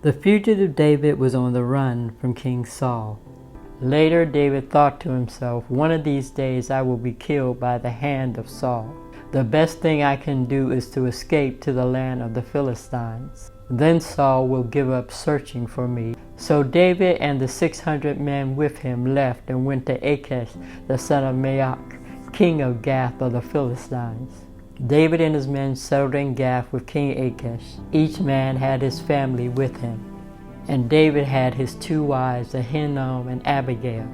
The fugitive David was on the run from King Saul. Later, David thought to himself, one of these days I will be killed by the hand of Saul. The best thing I can do is to escape to the land of the Philistines. Then Saul will give up searching for me. So David and the 600 men with him left and went to Achish, the son of Maach, king of Gath of the Philistines. David and his men settled in Gath with King Achish. Each man had his family with him. And David had his 2 wives, Ahinoam and Abigail.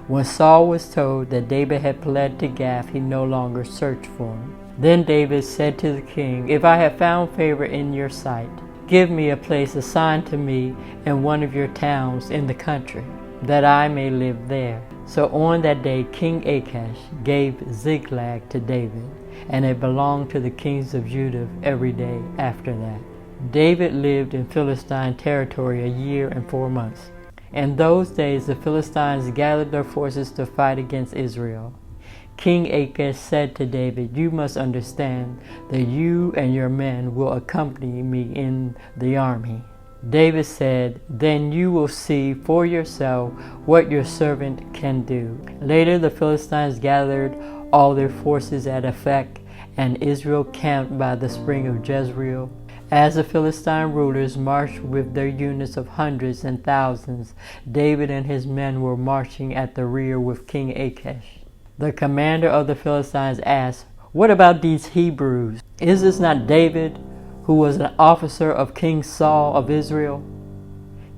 When Saul was told that David had fled to Gath, he no longer searched for him. Then David said to the king, "If I have found favor in your sight, give me a place assigned to me in one of your towns in the country, that I may live there." So on that day King Achish gave Ziklag to David, and it belonged to the kings of Judah every day after that. David lived in Philistine territory a year and 4 months. In those days the Philistines gathered their forces to fight against Israel. King Achish said to David, "You must understand that you and your men will accompany me in the army." David said, "Then you will see for yourself what your servant can do." Later the Philistines gathered all their forces at Aphek, and Israel camped by the spring of Jezreel. As the Philistine rulers marched with their units of hundreds and thousands, David and his men were marching at the rear with King Achish. The commander of the Philistines asked, "What about these Hebrews? Is this not David, who was an officer of King Saul of Israel?"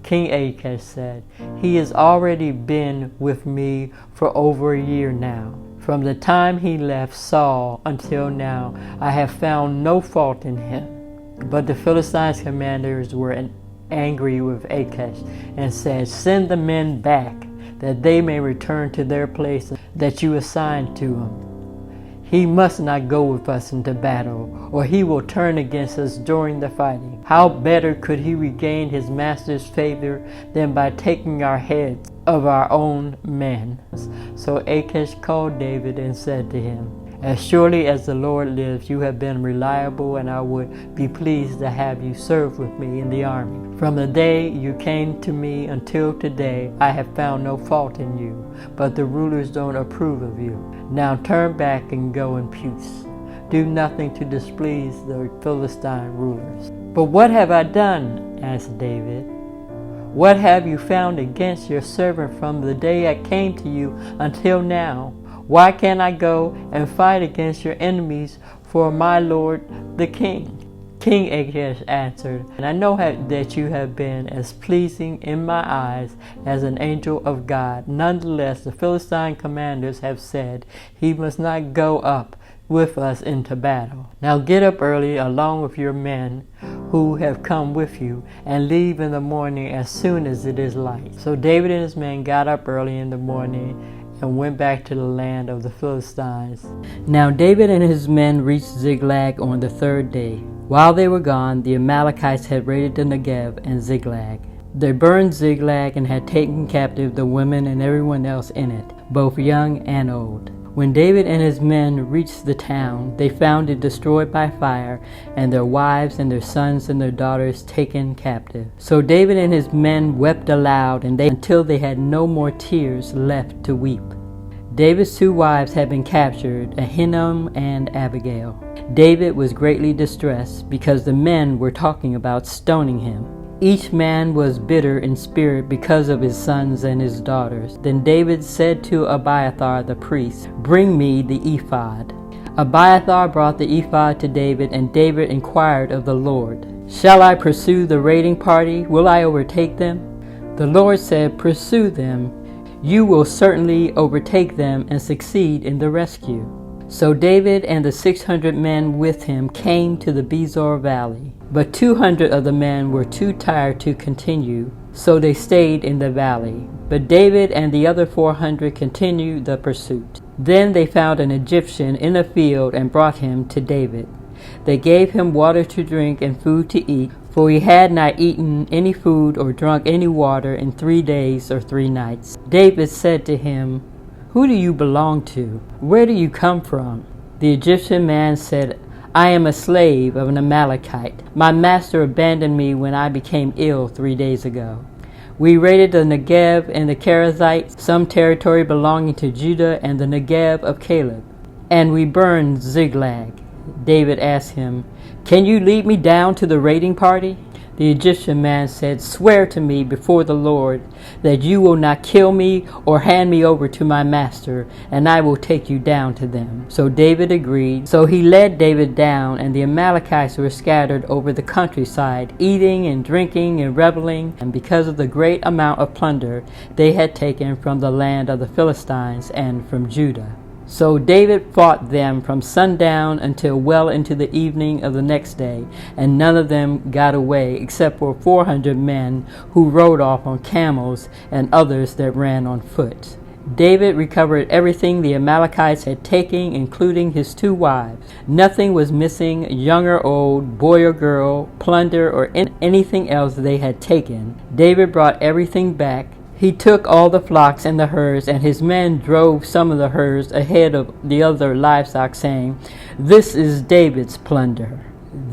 King Achish said, "He has already been with me for over a year now. From the time he left Saul until now, I have found no fault in him." But the Philistines' commanders were angry with Achish and said, "Send the men back, that they may return to their place that you assigned to them. He must not go with us into battle, or he will turn against us during the fighting. How better could he regain his master's favor than by taking our heads of our own men?" So Achish called David and said to him, "As surely as the Lord lives, you have been reliable, and I would be pleased to have you serve with me in the army. From the day you came to me until today, I have found no fault in you, but the rulers don't approve of you. Now turn back and go in peace. Do nothing to displease the Philistine rulers." "But what have I done?" asked David. "What have you found against your servant from the day I came to you until now? Why can't I go and fight against your enemies for my lord the king?" King Achish answered, "I know that you have been as pleasing in my eyes as an angel of God. Nonetheless, the Philistine commanders have said he must not go up with us into battle. Now get up early along with your men who have come with you, and leave in the morning as soon as it is light." So David and his men got up early in the morning and went back to the land of the Philistines. Now David and his men reached Ziklag on the 3rd day. While they were gone, the Amalekites had raided the Negev and Ziklag. They burned Ziklag and had taken captive the women and everyone else in it, both young and old. When David and his men reached the town, they found it destroyed by fire, and their wives and their sons and their daughters taken captive. So David and his men wept aloud until they had no more tears left to weep. David's 2 wives had been captured, Ahinoam and Abigail. David was greatly distressed because the men were talking about stoning him. Each man was bitter in spirit because of his sons and his daughters. Then David said to Abiathar the priest, "Bring me the ephod." Abiathar brought the ephod to David, and David inquired of the Lord, "Shall I pursue the raiding party? Will I overtake them?" The Lord said, "Pursue them. You will certainly overtake them and succeed in the rescue." So David and the 600 men with him came to the Bezor valley. But 200 of the men were too tired to continue, so they stayed in the valley. But David and the other 400 continued the pursuit. Then they found an Egyptian in a field and brought him to David. They gave him water to drink and food to eat, for he had not eaten any food or drunk any water in 3 days or 3 nights. David said to him, "Who do you belong to? Where do you come from?" The Egyptian man said, I am a slave of an Amalekite. My master abandoned me when I became ill 3 days ago. We raided the Negev and the Kerethites, some territory belonging to Judah, and the Negev of Caleb. And we burned Ziklag. David asked him, "Can you lead me down to the raiding party?" The Egyptian man said, "Swear to me before the Lord that you will not kill me or hand me over to my master, and I will take you down to them." So David agreed. So he led David down, and the Amalekites were scattered over the countryside, eating and drinking and reveling, and because of the great amount of plunder they had taken from the land of the Philistines and from Judah. So David fought them from sundown until well into the evening of the next day, and none of them got away except for 400 men who rode off on camels and others that ran on foot. David recovered everything the Amalekites had taken, including his 2 wives. Nothing was missing, young or old, boy or girl, plunder, or anything else they had taken. David brought everything back. He took all the flocks and the herds, and his men drove some of the herds ahead of the other livestock, saying, "This is David's plunder."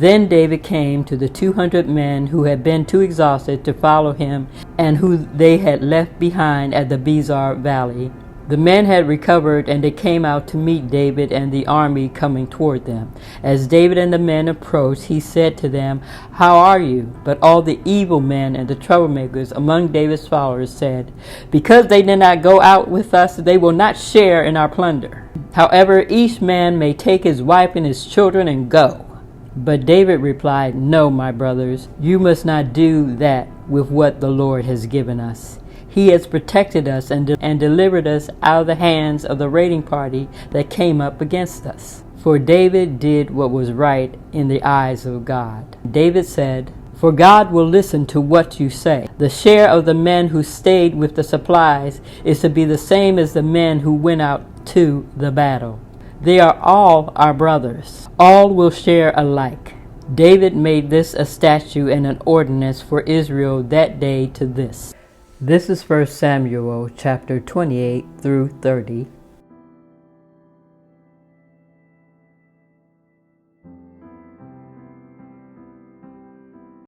Then David came to the 200 men who had been too exhausted to follow him and who they had left behind at the Bezar Valley. The men had recovered, and they came out to meet David and the army coming toward them. As David and the men approached, he said to them, "How are you?" But all the evil men and the troublemakers among David's followers said, "Because they did not go out with us, they will not share in our plunder. However, each man may take his wife and his children and go." But David replied, "No, my brothers, you must not do that with what the Lord has given us. He has protected us and delivered us out of the hands of the raiding party that came up against us." For David did what was right in the eyes of God. David said, "For God will listen to what you say. The share of the men who stayed with the supplies is to be the same as the men who went out to the battle. They are all our brothers. All will share alike." David made this a statute and an ordinance for Israel that day to this. This is 1 Samuel chapter 28 through 30.